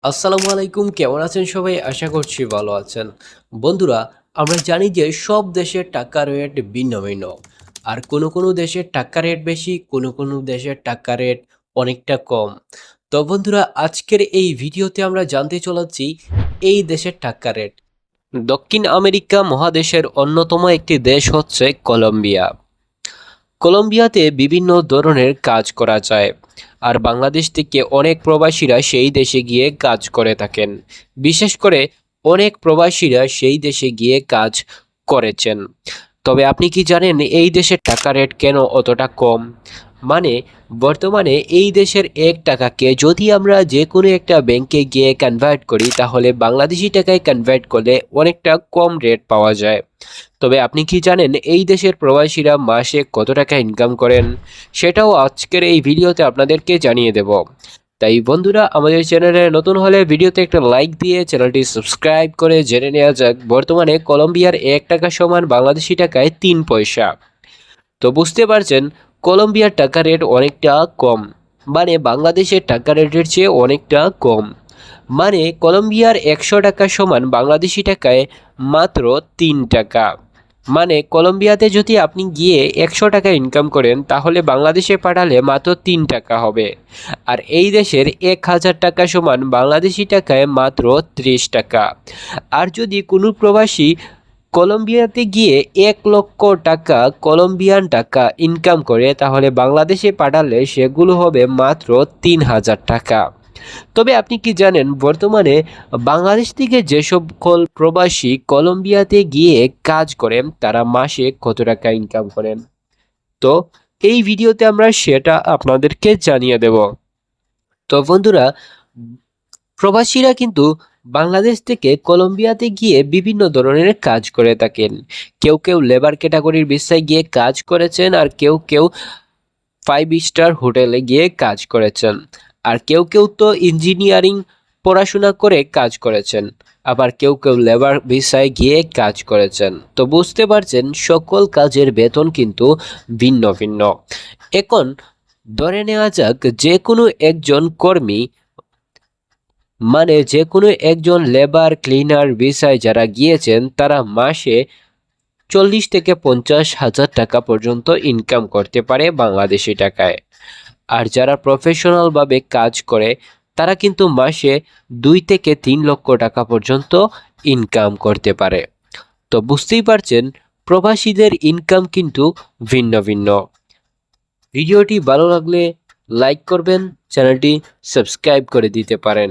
আসসালামু আলাইকুম, কেমন আছেন সবাই? আশা করছি ভালো আছেন। বন্ধুরা, আমরা জানি যে সব দেশের টাকার রেট ভিন্ন ভিন্ন। আর কোনো দেশের টাকা রেট বেশি, কোনো দেশের টাকা রেট অনেকটা কম। তো বন্ধুরা, আজকের এই ভিডিওতে আমরা জানতে চলেছি এই দেশের টাকা রেট। দক্ষিণ আমেরিকা মহাদেশের অন্যতম একটি দেশ হচ্ছে কলম্বিয়া। কলম্বিয়াতে বিভিন্ন ধরনের কাজ করা যায়, আর বাংলাদেশ থেকে অনেক প্রবাসীরা সেই দেশে গিয়ে কাজ করে থাকেন। বিশেষ করে অনেক প্রবাসীরা সেই দেশে গিয়ে কাজ করেছেন। তবে আপনি কি জানেন এই দেশের টাকা রেট কেন অতটা কম? মানে বর্তমানে এই দেশের এক টাকাকে যদি আমরা যে কোনো একটা ব্যাংকে গিয়ে কনভার্ট করি, তাহলে বাংলাদেশি টাকায় কনভার্ট করলে অনেকটা কম রেট পাওয়া যায়। তবে আপনি কি জানেন এই দেশের প্রবাসীরা মাসে কত টাকা ইনকাম করেন? সেটাও আজকের এই ভিডিওতে আপনাদেরকে জানিয়ে দেব। তাই বন্ধুরা, আমাদের চ্যানেলে নতুন হলে ভিডিওতে একটা লাইক দিয়ে চ্যানেলটি সাবস্ক্রাইব করে জেনে নেওয়া যাক বর্তমানে কলম্বিয়ার 1 টাকা সমান বাংলাদেশি টাকায় 3 পয়সা। তো বুঝতে পারছেন কলম্বিয়ার টাকা রেট অনেকটা কম, মানে বাংলাদেশের টাকা রেটের চেয়ে অনেকটা কম। মানে কলম্বিয়ার 100 টাকা সমান বাংলাদেশি টাকায় মাত্র 3 টাকা। মানে কলম্বিয়াতে যদি আপনি গিয়ে 100 টাকা ইনকাম করেন, তাহলে বাংলাদেশে পাঠালে মাত্র 3 টাকা হবে। আর এই দেশের 1000 টাকা সমান বাংলাদেশি টাকায় মাত্র 30 টাকা। আর যদি কোনো প্রবাসী কলম্বিয়াতে গিয়ে 1 লক্ষ টাকা কলম্বিয়ান টাকা ইনকাম করে, তাহলে বাংলাদেশে পাঠালে সেগুলো হবে মাত্র 3000 টাকা। তবে আপনি কি জানেন বর্তমানে বাংলাদেশ থেকে যে সকল প্রবাসী কলম্বিয়াতে গিয়ে কাজ করেন তারা মাসে কত টাকা ইনকাম করেন? তো এই ভিডিওতে আমরা সেটা আপনাদেরকে জানিয়ে দেব। তো বন্ধুরা, প্রবাসীরা কিন্তু বাংলাদেশ থেকে কলম্বিয়াতে গিয়ে বিভিন্ন ধরনের কাজ করে থাকেন। কেউ কেউ লেবার ক্যাটাগরির ভিসায় গিয়ে কাজ করেছেন, আর কেউ কেউ 5 স্টার হোটেলে গিয়ে কাজ করেছেন, আর কেউ কেউ তো ইঞ্জিনিয়ারিং পড়াশোনা করে কাজ করেছেন, আবার কেউ কেউ লেবার ভিসায় গিয়ে কাজ করেছেন। তো বুঝতে পারছেন সকল কাজের বেতন কিন্তু ভিন্ন ভিন্ন। এখন ধরে নেওয়া যাক যে কোনো একজন কর্মী, মানে যে কোনো একজন লেবার ক্লিনার ভিসায় যারা গিয়েছেন তারা মাসে 40 থেকে 50 হাজার টাকা পর্যন্ত ইনকাম করতে পারে বাংলাদেশি টাকায়। আর যারা প্রফেশনালভাবে কাজ করে তারা কিন্তু মাসে 2 থেকে 3 লক্ষ টাকা পর্যন্ত ইনকাম করতে পারে। তো বুঝতেই পারছেন প্রবাসীদের ইনকাম কিন্তু ভিন্ন ভিন্ন। ভিডিওটি ভালো লাগলে লাইক করবেন, চ্যানেলটি সাবস্ক্রাইব করে দিতে পারেন।